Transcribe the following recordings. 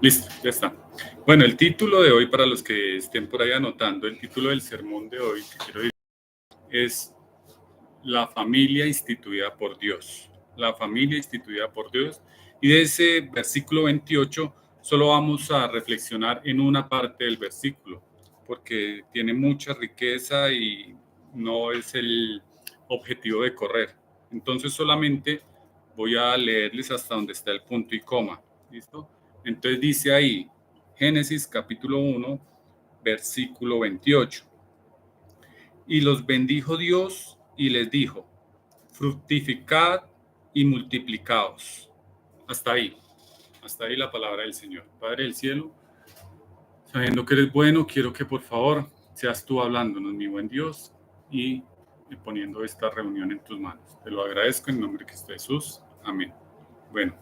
Listo, ya está. Bueno, el título de hoy, para los que estén por ahí anotando, el título del sermón de hoy que quiero decir es La familia instituida por Dios. La familia instituida por Dios. Y de ese versículo 28 solo vamos a reflexionar en una parte del versículo, porque tiene mucha riqueza y no es el objetivo de correr. Entonces solamente voy a leerles hasta donde está el punto y coma. ¿Listo? Entonces dice ahí, Génesis capítulo 1, versículo 28. Y los bendijo Dios y les dijo, fructificad y multiplicaos. Hasta ahí la palabra del Señor. Padre del cielo, sabiendo que eres bueno, quiero que por favor seas tú hablándonos, mi buen Dios, y poniendo esta reunión en tus manos. Te lo agradezco en nombre de Cristo Jesús. Amén. Bueno,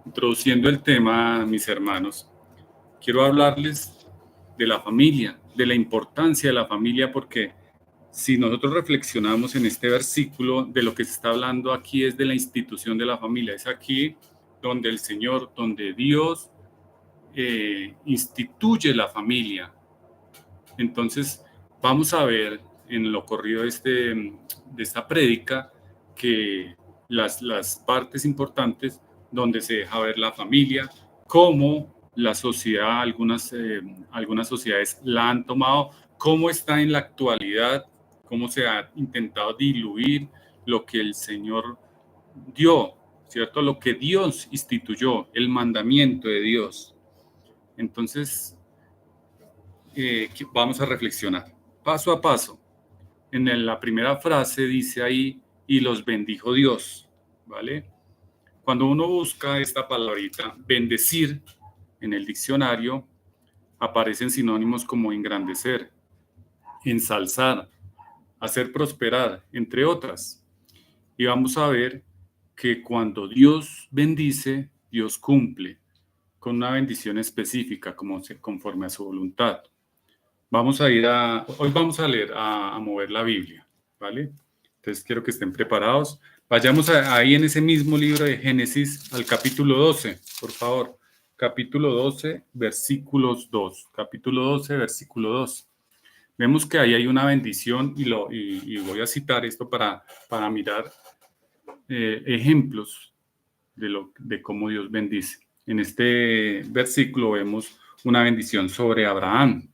introduciendo el tema, mis hermanos, quiero hablarles de la familia, de la importancia de la familia, porque si nosotros reflexionamos en este versículo, de lo que se está hablando aquí es de la institución de la familia. Es aquí donde el Señor, donde Dios instituye la familia. Entonces, vamos a ver en lo corrido de esta prédica que las partes importantes donde se deja ver la familia, cómo la sociedad, algunas sociedades la han tomado, cómo está en la actualidad, cómo se ha intentado diluir lo que el Señor dio, ¿cierto? Lo que Dios instituyó, el mandamiento de Dios. Entonces, vamos a reflexionar paso a paso. En la primera frase dice ahí, y los bendijo Dios, ¿vale? Cuando uno busca esta palabrita, bendecir, en el diccionario, aparecen sinónimos como engrandecer, ensalzar, hacer prosperar, entre otras. Y vamos a ver que cuando Dios bendice, Dios cumple con una bendición específica conforme a su voluntad. Hoy vamos a leer, a mover la Biblia, ¿vale? Entonces quiero que estén preparados. Vayamos ahí en ese mismo libro de Génesis al capítulo 12, por favor. Capítulo 12, versículos 2. Capítulo 12, versículo 2. Vemos que ahí hay una bendición y voy a citar esto para mirar ejemplos de cómo Dios bendice. En este versículo vemos una bendición sobre Abraham.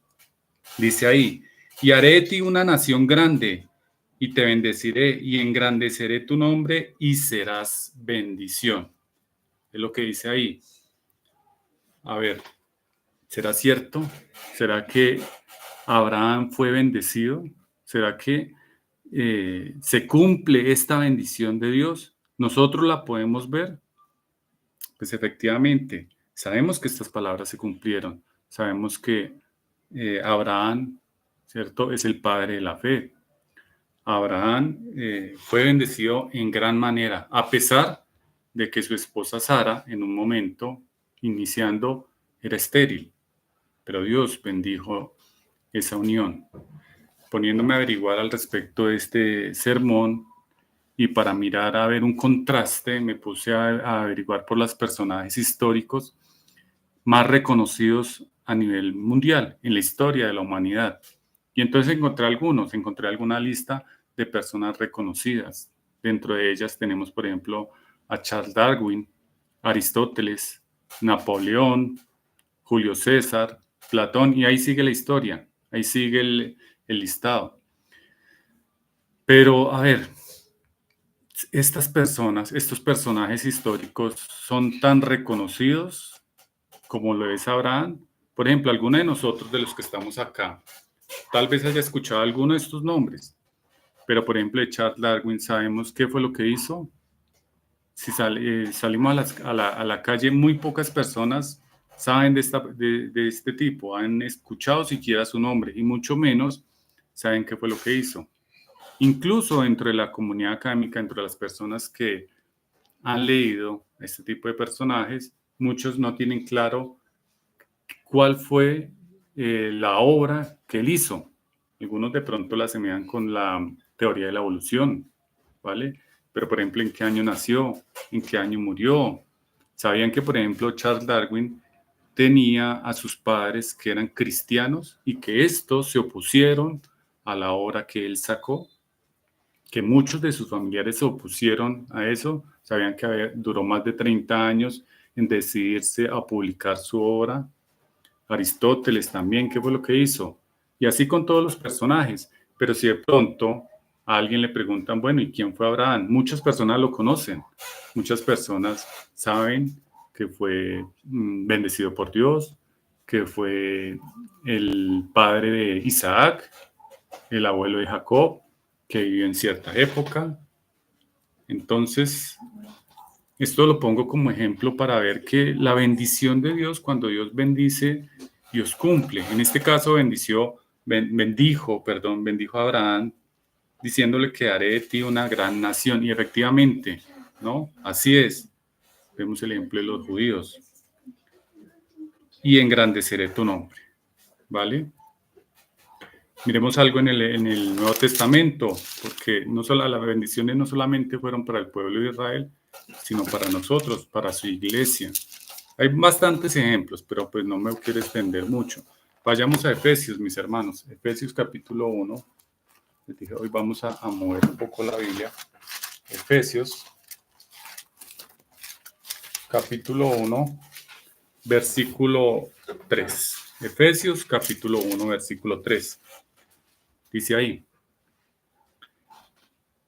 Dice ahí, y haré de ti una nación grande, y te bendeciré, y engrandeceré tu nombre, y serás bendición. Es lo que dice ahí. A ver, ¿será cierto? ¿Será que Abraham fue bendecido? ¿Será que se cumple esta bendición de Dios? ¿Nosotros la podemos ver? Pues efectivamente, sabemos que estas palabras se cumplieron. Sabemos que Abraham, ¿cierto?, es el padre de la fe. Abraham fue bendecido en gran manera, a pesar de que su esposa Sara, en un momento, iniciando, era estéril. Pero Dios bendijo esa unión. Poniéndome a averiguar al respecto de este sermón y para mirar a ver un contraste, me puse a averiguar por los personajes históricos más reconocidos a nivel mundial en la historia de la humanidad. Y entonces encontré alguna lista de personas reconocidas. Dentro de ellas tenemos, por ejemplo, a Charles Darwin, Aristóteles, Napoleón, Julio César, Platón, y ahí sigue la historia, ahí sigue el listado. Pero, a ver, estas personas, estos personajes históricos son tan reconocidos como lo es Abraham. Por ejemplo, alguno de nosotros, de los que estamos acá, tal vez haya escuchado alguno de estos nombres, pero por ejemplo de Charles Darwin sabemos qué fue lo que hizo. Si salimos a la calle, muy pocas personas saben de este tipo, han escuchado siquiera su nombre y mucho menos saben qué fue lo que hizo. Incluso dentro de la comunidad académica, entre las personas que han leído este tipo de personajes, muchos no tienen claro cuál fue la obra que él hizo. Algunos de pronto la asemejan con la teoría de la evolución, ¿vale? Pero, por ejemplo, ¿en qué año nació? ¿En qué año murió? Sabían que, por ejemplo, Charles Darwin tenía a sus padres que eran cristianos y que estos se opusieron a la obra que él sacó, que muchos de sus familiares se opusieron a eso. Sabían que duró más de 30 años en decidirse a publicar su obra. Aristóteles también, ¿qué fue lo que hizo? Y así con todos los personajes. Pero si de pronto a alguien le preguntan, bueno, ¿y quién fue Abraham? Muchas personas lo conocen, muchas personas saben que fue bendecido por Dios, que fue el padre de Isaac, el abuelo de Jacob, que vivió en cierta época. Entonces, esto lo pongo como ejemplo para ver que la bendición de Dios, cuando Dios bendice, Dios cumple. En este caso bendijo a Abraham, diciéndole que haré de ti una gran nación. Y efectivamente, ¿no? Así es. Vemos el ejemplo de los judíos. Y engrandeceré tu nombre, ¿vale? Miremos algo en el Nuevo Testamento, porque las bendiciones no solamente fueron para el pueblo de Israel, sino para nosotros, para su iglesia. Hay bastantes ejemplos, pero pues no me quiero extender mucho. Vayamos a Efesios, mis hermanos. Efesios capítulo 1. Les dije, hoy vamos a mover un poco la Biblia. Efesios capítulo 1, versículo 3. Efesios capítulo 1, versículo 3. Dice ahí,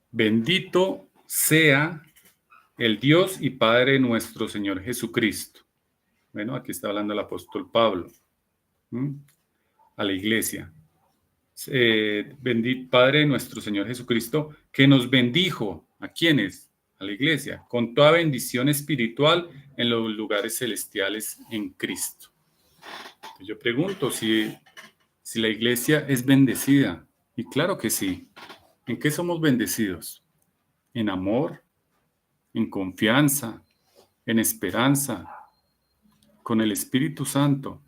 bendito sea el Dios y Padre de nuestro Señor Jesucristo. Bueno, aquí está hablando el apóstol Pablo a la iglesia. Bendito Padre de nuestro Señor Jesucristo, que nos bendijo. ¿A quiénes? A la iglesia, con toda bendición espiritual en los lugares celestiales en Cristo. Entonces yo pregunto si la iglesia es bendecida. Y claro que sí. ¿En qué somos bendecidos? En amor, en confianza, en esperanza, con el Espíritu Santo.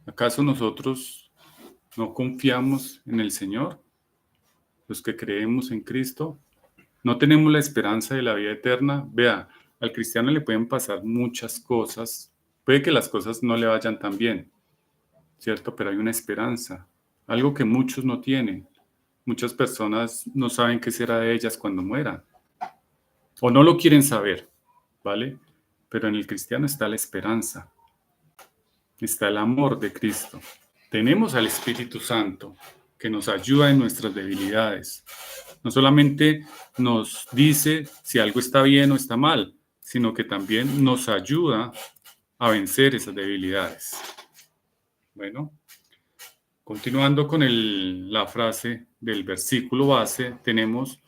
¿Acaso nosotros no confiamos en el Señor? Los que creemos en Cristo, no tenemos la esperanza de la vida eterna. Vea, al cristiano le pueden pasar muchas cosas. Puede que las cosas no le vayan tan bien, ¿cierto? Pero hay una esperanza, algo que muchos no tienen. Muchas personas no saben qué será de ellas cuando mueran. O no lo quieren saber, ¿vale? Pero en el cristiano está la esperanza. Está el amor de Cristo. Tenemos al Espíritu Santo que nos ayuda en nuestras debilidades. No solamente nos dice si algo está bien o está mal, sino que también nos ayuda a vencer esas debilidades. Bueno, continuando con la frase del versículo base, tenemos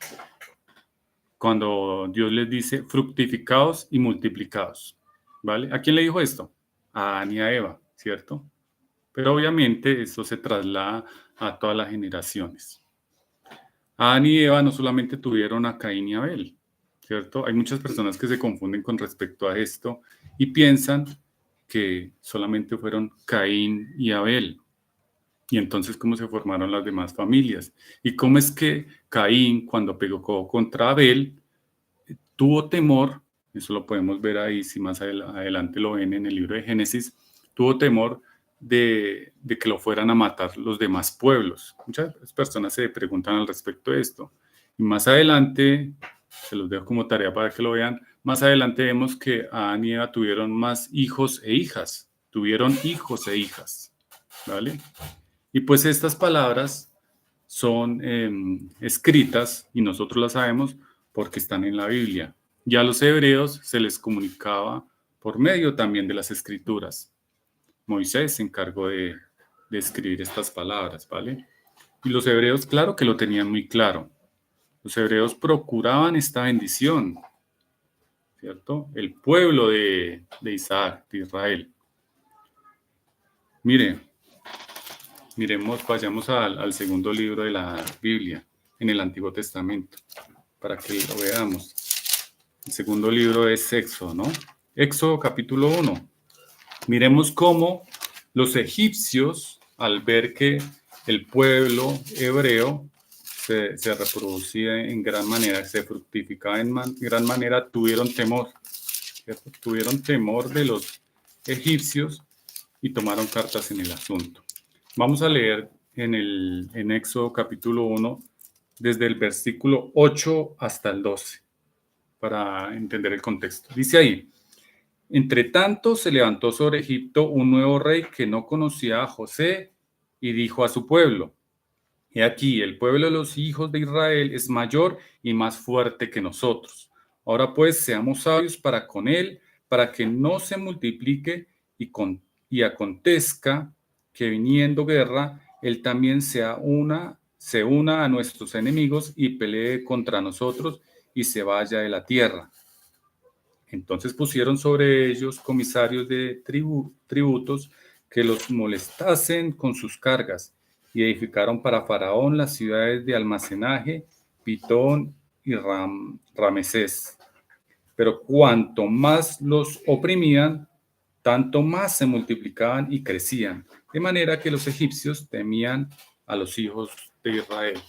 cuando Dios les dice fructificaos y multiplicaos. ¿Vale? ¿A quién le dijo esto? A Adán y a Eva, ¿cierto? Pero obviamente esto se traslada a todas las generaciones. Adán y Eva no solamente tuvieron a Caín y Abel, ¿cierto? Hay muchas personas que se confunden con respecto a esto y piensan que solamente fueron Caín y Abel. Y entonces, ¿cómo se formaron las demás familias? ¿Y cómo es que Caín, cuando pegó contra Abel, tuvo temor? Eso lo podemos ver ahí, si más adelante lo ven en el libro de Génesis, tuvo temor de que lo fueran a matar los demás pueblos. Muchas personas se preguntan al respecto de esto. Y más adelante, se los dejo como tarea para que lo vean, más adelante vemos que Adán y Eva tuvieron más hijos e hijas. Tuvieron hijos e hijas, ¿vale? Y pues estas palabras son escritas, y nosotros las sabemos porque están en la Biblia. Ya a los hebreos se les comunicaba por medio también de las escrituras. Moisés se encargó de escribir estas palabras, ¿vale? Y los hebreos, claro que lo tenían muy claro. Los hebreos procuraban esta bendición, ¿cierto? El pueblo de Isaac, de Israel. Vayamos al segundo libro de la Biblia, en el Antiguo Testamento, para que lo veamos. El segundo libro es Éxodo, ¿no? Éxodo capítulo 1. Miremos cómo los egipcios, al ver que el pueblo hebreo se reproducía en gran manera, se fructificaba en gran manera, tuvieron temor. ¿cierto? Tuvieron temor de los egipcios y tomaron cartas en el asunto. Vamos a leer en Éxodo capítulo 1, desde el versículo 8 hasta el 12, para entender el contexto. Dice ahí: entre tanto se levantó sobre Egipto un nuevo rey que no conocía a José y dijo a su pueblo: he aquí, el pueblo de los hijos de Israel es mayor y más fuerte que nosotros. Ahora pues seamos sabios para con él, para que no se multiplique y acontezca que viniendo guerra, él también se una a nuestros enemigos y pelee contra nosotros y se vaya de la tierra. Entonces pusieron sobre ellos comisarios de tributos que los molestasen con sus cargas, y edificaron para Faraón las ciudades de almacenaje, Pitón y Ramesés. Pero cuanto más los oprimían, tanto más se multiplicaban y crecían, de manera que los egipcios temían a los hijos de Israel.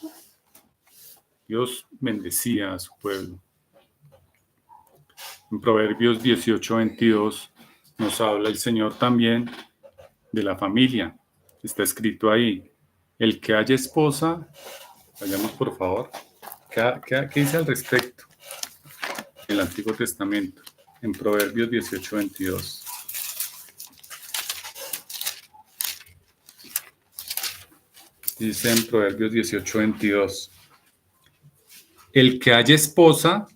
Dios bendecía a su pueblo. En Proverbios 18:22 nos habla el Señor también de la familia. Está escrito ahí: el que haya esposa, vayamos por favor, ¿qué dice al respecto el Antiguo Testamento? En Proverbios 18:22. Dice en Proverbios 18:22: el que haya esposa,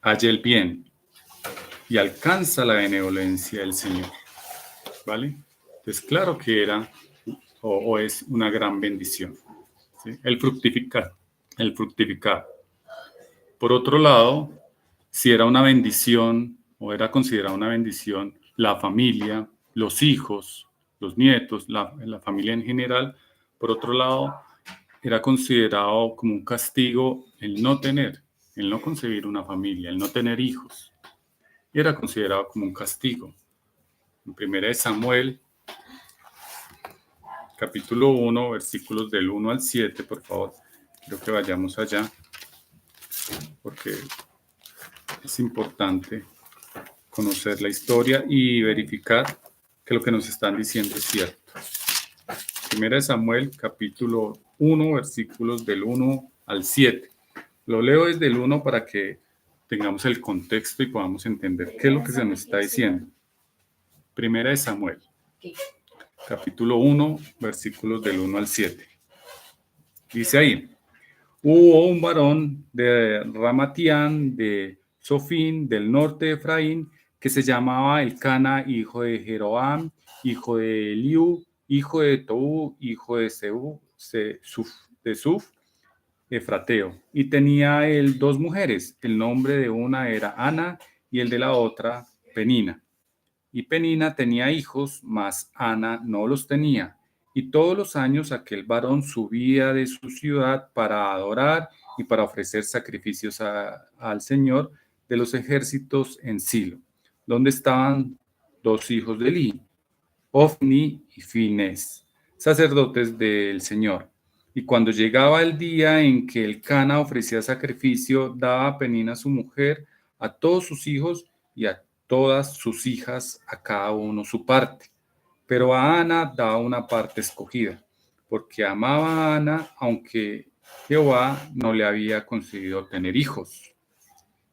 halla el bien y alcanza la benevolencia del Señor. ¿Vale? Entonces, claro que era o es una gran bendición, ¿sí? El fructificar. Por otro lado, si era una bendición o era considerada una bendición la familia, los hijos, los nietos, la familia en general, por otro lado, era considerado como un castigo el no concebir una familia, el no tener hijos. Era considerado como un castigo. En 1 Samuel, capítulo 1, versículos del 1 al 7, por favor. Quiero que vayamos allá, porque es importante conocer la historia y verificar que lo que nos están diciendo es cierto. 1 Samuel, capítulo 1, versículos del 1 al 7. Lo leo desde el 1 para que tengamos el contexto y podamos entender qué es lo que se nos está diciendo. 1 Samuel, capítulo 1, versículos del 1 al 7. Dice ahí: hubo un varón de Ramatián, de Sofín, del norte de Efraín, que se llamaba Elcana, hijo de Jeroam, hijo de Eliú, hijo de Toú, hijo de Suf, efrateo. Y tenía él dos mujeres. El nombre de una era Ana y el de la otra Penina. Y Penina tenía hijos, mas Ana no los tenía. Y todos los años aquel varón subía de su ciudad para adorar y para ofrecer sacrificios al Señor de los ejércitos en Silo, donde estaban dos hijos de Eli, Ofni y Finés, sacerdotes del Señor. Y cuando llegaba el día en que Elcana ofrecía sacrificio, daba a Penina su mujer, a todos sus hijos y a todas sus hijas, a cada uno su parte. Pero a Ana daba una parte escogida, porque amaba a Ana, aunque Jehová no le había concedido tener hijos.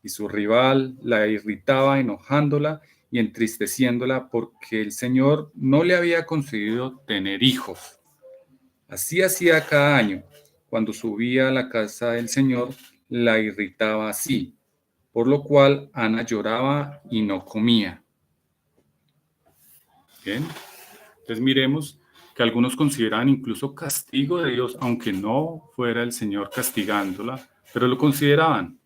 Y su rival la irritaba, enojándola y entristeciéndola, porque el Señor no le había concedido tener hijos. Así hacía cada año. Cuando subía a la casa del Señor, la irritaba así, por lo cual Ana lloraba y no comía. Bien, entonces miremos que algunos consideraban incluso castigo de Dios, aunque no fuera el Señor castigándola, pero lo consideraban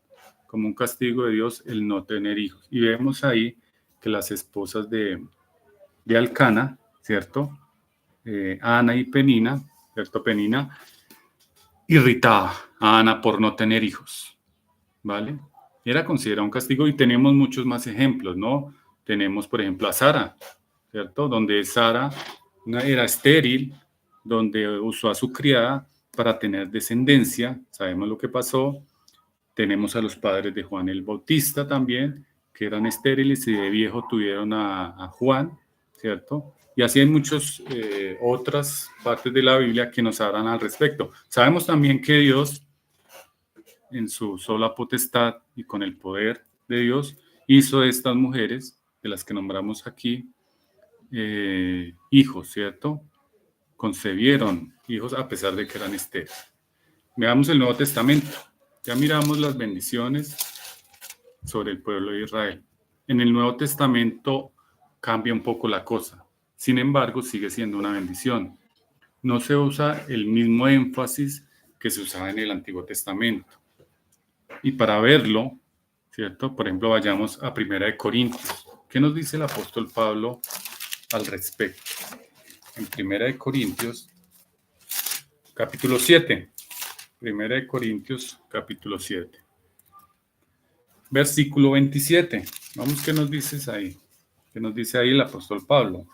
como un castigo de Dios el no tener hijos. Y vemos ahí que las esposas de Alcana, ¿cierto? Ana y Penina, ¿cierto? Penina irritaba a Ana por no tener hijos, ¿vale? Era considerado un castigo y tenemos muchos más ejemplos, ¿no? Tenemos, por ejemplo, a Sara, ¿cierto? Donde Sara era estéril, donde usó a su criada para tener descendencia. Sabemos lo que pasó. Tenemos a los padres de Juan el Bautista también, que eran estériles y de viejo tuvieron a Juan, ¿cierto? Y así hay muchas otras partes de la Biblia que nos hablan al respecto. Sabemos también que Dios, en su sola potestad y con el poder de Dios, hizo de estas mujeres, de las que nombramos aquí, hijos, ¿cierto? Concebieron hijos a pesar de que eran estériles. Veamos el Nuevo Testamento. Ya miramos las bendiciones sobre el pueblo de Israel. En el Nuevo Testamento cambia un poco la cosa. Sin embargo, sigue siendo una bendición. No se usa el mismo énfasis que se usaba en el Antiguo Testamento. Y para verlo, ¿cierto? Por ejemplo, vayamos a 1 Corintios. ¿Qué nos dice el apóstol Pablo al respecto? En 1 Corintios, capítulo 7. 1 Corintios, capítulo 7. Versículo 27. Vamos, ¿qué nos dices ahí? ¿Qué nos dice ahí el apóstol Pablo?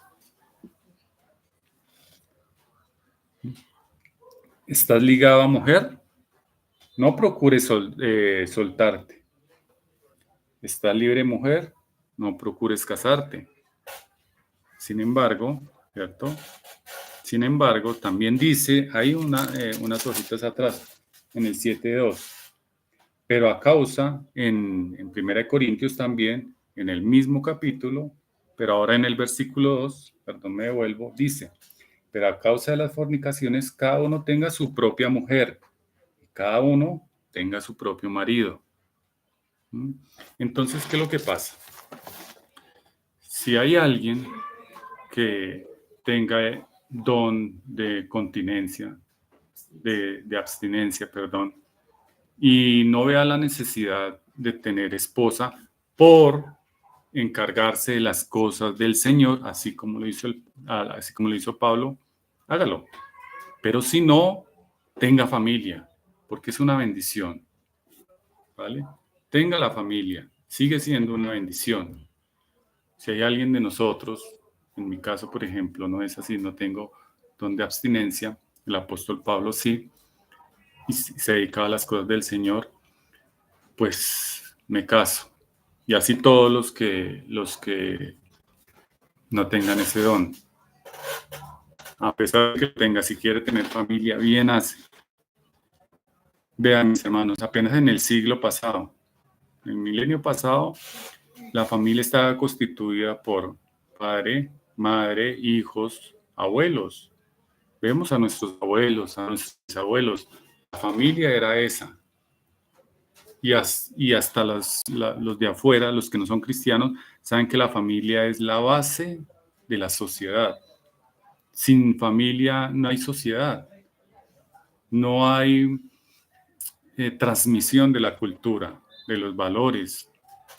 ¿Estás ligado a mujer? No procures soltarte. ¿Estás libre, mujer? No procures casarte. Sin embargo, ¿cierto? Sin embargo, también dice, hay unas hojitas atrás, en el 7.2. Pero a causa, en 1 Corintios también, en el mismo capítulo, pero ahora en el versículo 2, perdón, me devuelvo, dice, pero a causa de las fornicaciones, cada uno tenga su propia mujer, y cada uno tenga su propio marido. Entonces, ¿qué es lo que pasa? Si hay alguien que tenga don de continencia, de abstinencia, perdón, y no vea la necesidad de tener esposa por encargarse de las cosas del Señor, así como lo hizo Pablo, hágalo. Pero si no, tenga familia, porque es una bendición, ¿vale? Tenga la familia, sigue siendo una bendición. Si hay alguien de nosotros, en mi caso, por ejemplo, no es así, no tengo don de abstinencia, el apóstol Pablo sí, y se dedicaba a las cosas del Señor, pues me caso. Y así todos los que no tengan ese don. A pesar de que tenga, si quiere tener familia, bien hace. Vean, mis hermanos, apenas en el siglo pasado, en el milenio pasado, la familia estaba constituida por padre, madre, hijos, abuelos. Vemos a nuestros abuelos, a nuestros abuelos. La familia era esa. Y hasta los de afuera, los que no son cristianos, saben que la familia es la base de la sociedad. Sin familia no hay sociedad. No hay transmisión de la cultura, de los valores,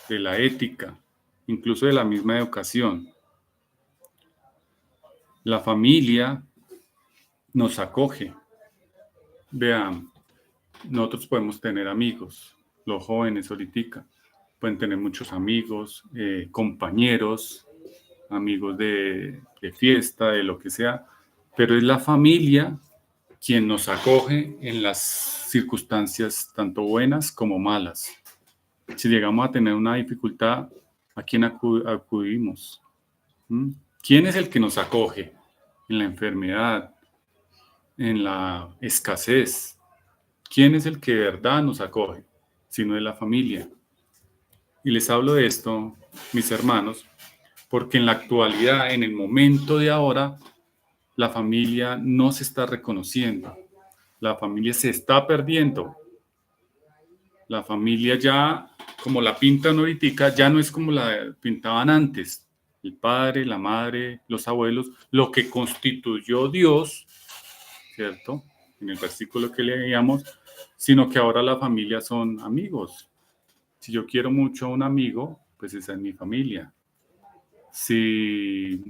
de la ética, incluso de la misma educación. La familia nos acoge. Vean, nosotros podemos tener amigos, los jóvenes ahorita pueden tener muchos amigos, compañeros, amigos de fiesta, de lo que sea, pero es la familia quien nos acoge en las circunstancias tanto buenas como malas. Si llegamos a tener una dificultad, ¿a quién acudimos? ¿Quién es el que nos acoge en la enfermedad, en la escasez? ¿Quién es el que de verdad nos acoge? Si no es la familia. Y les hablo de esto, mis hermanos, porque en la actualidad, en el momento de ahora, la familia no se está reconociendo. La familia se está perdiendo. La familia ya, como la pintan ahorita, ya no es como la pintaban antes. El padre, la madre, los abuelos, lo que constituyó Dios, ¿cierto? En el versículo que leíamos, sino que ahora la familia son amigos. Si yo quiero mucho a un amigo, pues esa es mi familia. Si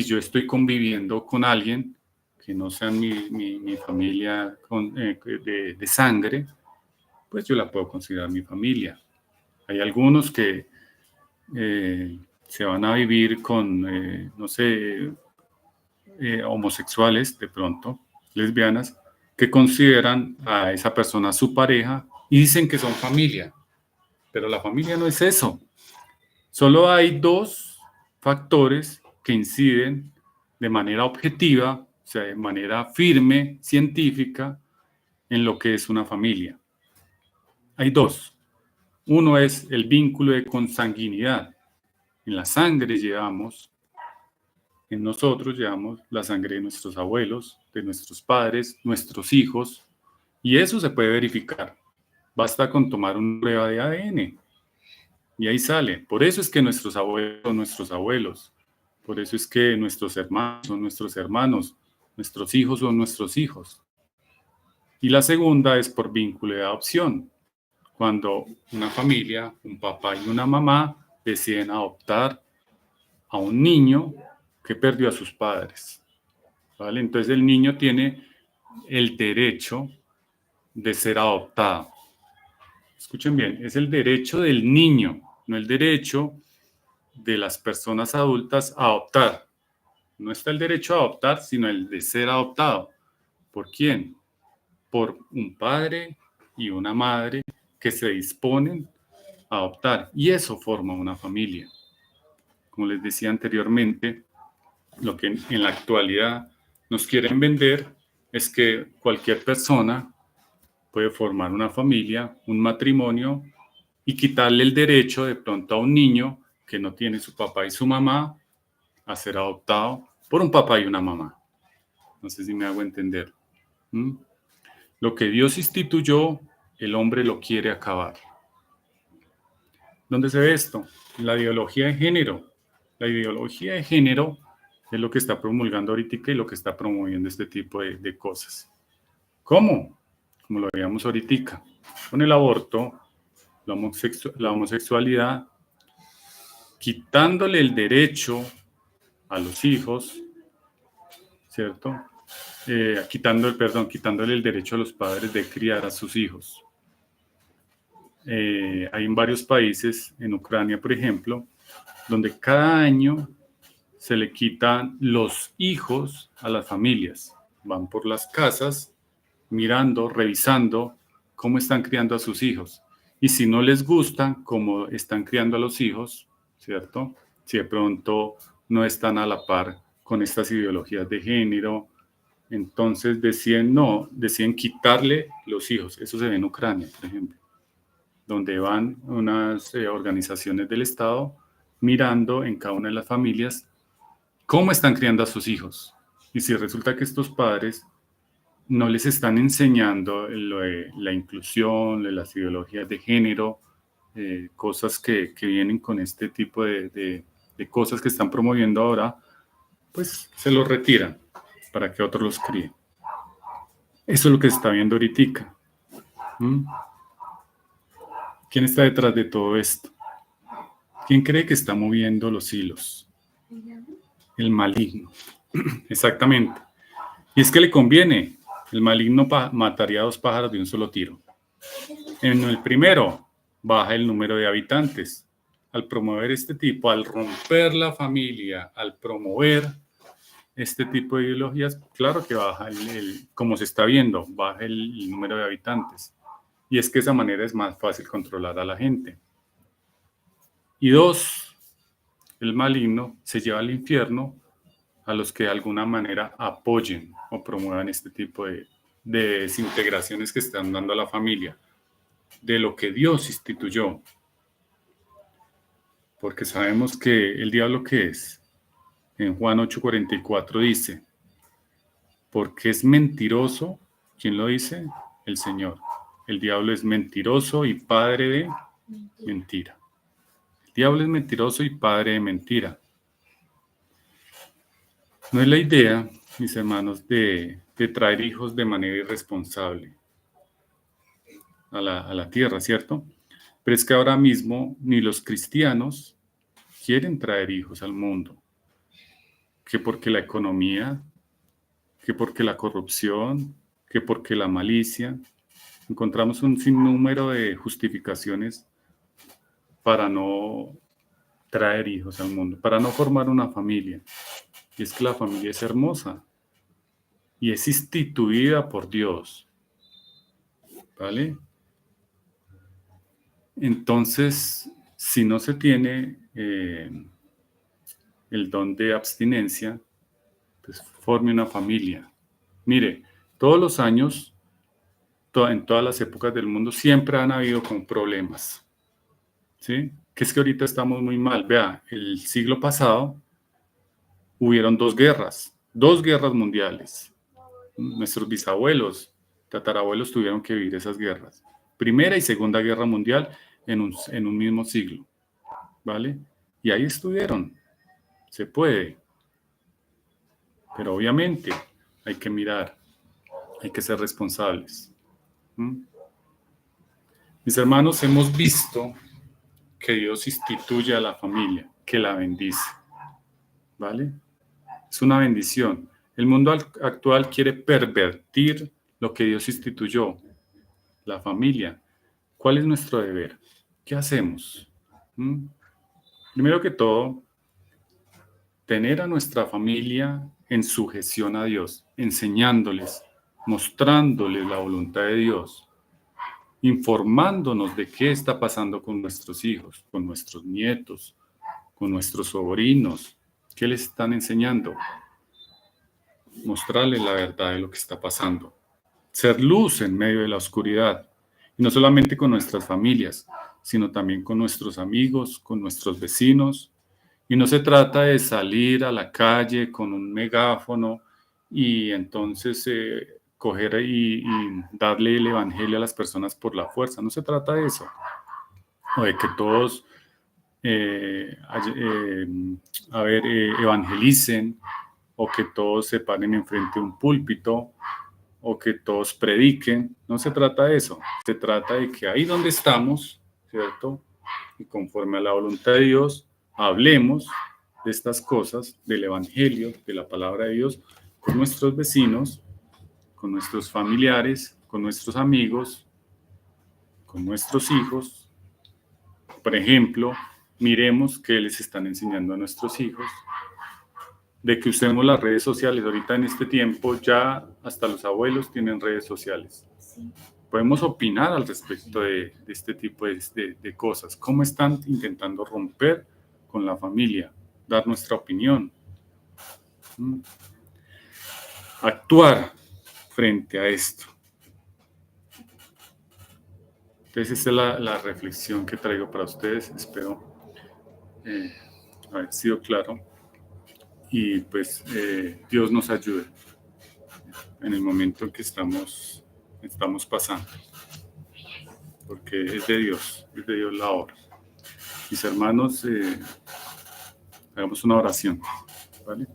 yo estoy conviviendo con alguien que no sea mi familia de sangre, pues yo la puedo considerar mi familia. Hay algunos que se van a vivir con, homosexuales de pronto, lesbianas, que consideran a esa persona su pareja y dicen que son familia. pero la familia no es eso. Solo hay dos factores que inciden de manera objetiva, o sea, de manera firme, científica, en lo que es una familia. Hay dos. Uno es el vínculo de consanguinidad. En la sangre llevamos, en nosotros llevamos la sangre de nuestros abuelos, de nuestros padres, nuestros hijos, y eso se puede verificar. Basta con tomar una prueba de ADN y ahí sale. Por eso es que nuestros abuelos son nuestros abuelos. Por eso es que nuestros hermanos son nuestros hermanos, nuestros hijos son nuestros hijos. Y la segunda es por vínculo de adopción. Cuando una familia, un papá y una mamá deciden adoptar a un niño que perdió a sus padres, ¿vale? Entonces el niño tiene el derecho de ser adoptado. Escuchen bien, es el derecho del niño, no el derecho de las personas adultas a adoptar. No está el derecho a adoptar, sino el de ser adoptado. ¿Por quién? Por un padre y una madre que se disponen a adoptar. Y eso forma una familia. Como les decía anteriormente, lo que en la actualidad nos quieren vender es que cualquier persona puede formar una familia, un matrimonio y quitarle el derecho de pronto a un niño que no tiene su papá y su mamá a ser adoptado por un papá y una mamá. No sé si me hago entender. ¿Mm? Lo que Dios instituyó, el hombre lo quiere acabar. ¿Dónde se ve esto? La ideología de género. La ideología de género es lo que está promulgando ahorita y lo que está promoviendo este tipo de cosas. ¿Cómo? Como lo veíamos ahorita, con el aborto, la homosexualidad, quitándole el derecho a los hijos, ¿cierto? Quitándole el derecho a los padres de criar a sus hijos. Hay en varios países, en Ucrania, por ejemplo, donde cada año se le quitan los hijos a las familias. Van por las casas mirando, revisando cómo están criando a sus hijos. Y si no les gusta cómo están criando a los hijos, ¿cierto? Si de pronto no están a la par con estas ideologías de género, entonces deciden quitarle los hijos. Eso se ve en Ucrania, por ejemplo, donde van unas organizaciones del Estado mirando en cada una de las familias cómo están criando a sus hijos. Y si resulta que estos padres no les están enseñando la inclusión, las ideologías de género, cosas que vienen con este tipo de cosas que están promoviendo ahora, pues se los retiran para que otros los críen. Eso es lo que se está viendo ahorita. ¿Mm? ¿Quién está detrás de todo esto? ¿Quién cree que está moviendo los hilos? El maligno. Exactamente. Y es que le conviene. El maligno mataría a 2 pájaros de un solo tiro. En el primero, baja el número de habitantes. Al promover este tipo, al romper la familia, al promover este tipo de ideologías, claro que baja como se está viendo, baja el número de habitantes. Y es que de esa manera es más fácil controlar a la gente. Y 2, el maligno se lleva al infierno a los que de alguna manera apoyen o promuevan este tipo de desintegraciones que están dando a la familia, de lo que Dios instituyó. Porque sabemos que el diablo, ¿qué es? En Juan 8:44 dice, porque es mentiroso. ¿Quién lo dice? El Señor. El diablo es mentiroso y padre de mentira. El diablo es mentiroso y padre de mentira. No es la idea, mis hermanos, de traer hijos de manera irresponsable a la tierra, ¿cierto? Pero es que ahora mismo ni los cristianos quieren traer hijos al mundo. Que porque la economía, que porque la corrupción, que porque la malicia. Encontramos un sinnúmero de justificaciones para no traer hijos al mundo, para no formar una familia. Y es que la familia es hermosa y es instituida por Dios. ¿Vale? Entonces, si no se tiene el don de abstinencia, pues forme una familia. Mire, todos los años, en todas las épocas del mundo, siempre han habido como problemas, ¿sí? Que es que ahorita estamos muy mal. Vea, el siglo pasado hubieron dos guerras mundiales. Nuestros bisabuelos, tatarabuelos tuvieron que vivir esas guerras. Primera y Segunda Guerra Mundial en un mismo siglo, ¿vale? Y ahí estuvieron. Se puede. Pero obviamente hay que mirar, hay que ser responsables. ¿Mm? Mis hermanos, hemos visto que Dios instituye a la familia, que la bendice, ¿vale? Es una bendición. El mundo actual quiere pervertir lo que Dios instituyó, la familia. ¿Cuál es nuestro deber? ¿Qué hacemos? ¿Mm? Primero que todo, tener a nuestra familia en sujeción a Dios, enseñándoles, mostrándoles la voluntad de Dios, informándonos de qué está pasando con nuestros hijos, con nuestros nietos, con nuestros sobrinos, qué les están enseñando, mostrarles la verdad de lo que está pasando, ser luz en medio de la oscuridad, y no solamente con nuestras familias, sino también con nuestros amigos, con nuestros vecinos. Y no se trata de salir a la calle con un megáfono y entonces coger y darle el evangelio a las personas por la fuerza. No se trata de eso. O de que todos, evangelicen, o que todos se paren enfrente de un púlpito, o que todos prediquen. No se trata de eso. Se trata de que ahí donde estamos, ¿cierto? Y conforme a la voluntad de Dios, hablemos de estas cosas, del Evangelio, de la palabra de Dios, con nuestros vecinos, con nuestros familiares, con nuestros amigos, con nuestros hijos. Por ejemplo, miremos qué les están enseñando a nuestros hijos, de que usemos las redes sociales. Ahorita en este tiempo ya hasta los abuelos tienen redes sociales. Sí. Podemos opinar al respecto de este tipo de cosas. ¿Cómo están intentando romper con la familia? Dar nuestra opinión. Actuar frente a esto. Entonces, esa es la reflexión que traigo para ustedes. Espero haber sido claro. Y pues Dios nos ayude en el momento en que estamos pasando. Porque es de Dios la obra. Mis hermanos, hagamos una oración, ¿vale?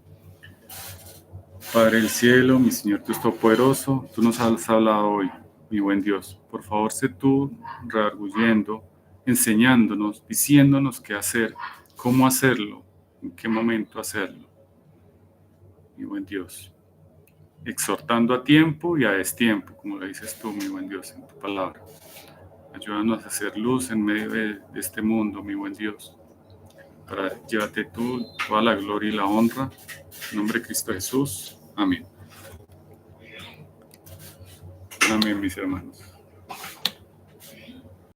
Padre del cielo, mi Señor Dios Todopoderoso, tú nos has hablado hoy, mi buen Dios. Por favor, sé tú redarguyendo, enseñándonos, diciéndonos qué hacer, cómo hacerlo, en qué momento hacerlo, mi buen Dios. Exhortando a tiempo y a destiempo, como lo dices tú, mi buen Dios, en tu palabra. Ayúdanos a hacer luz en medio de este mundo, mi buen Dios. Para llévate tú toda la gloria y la honra. En nombre de Cristo Jesús. Amén. Amén, mis hermanos.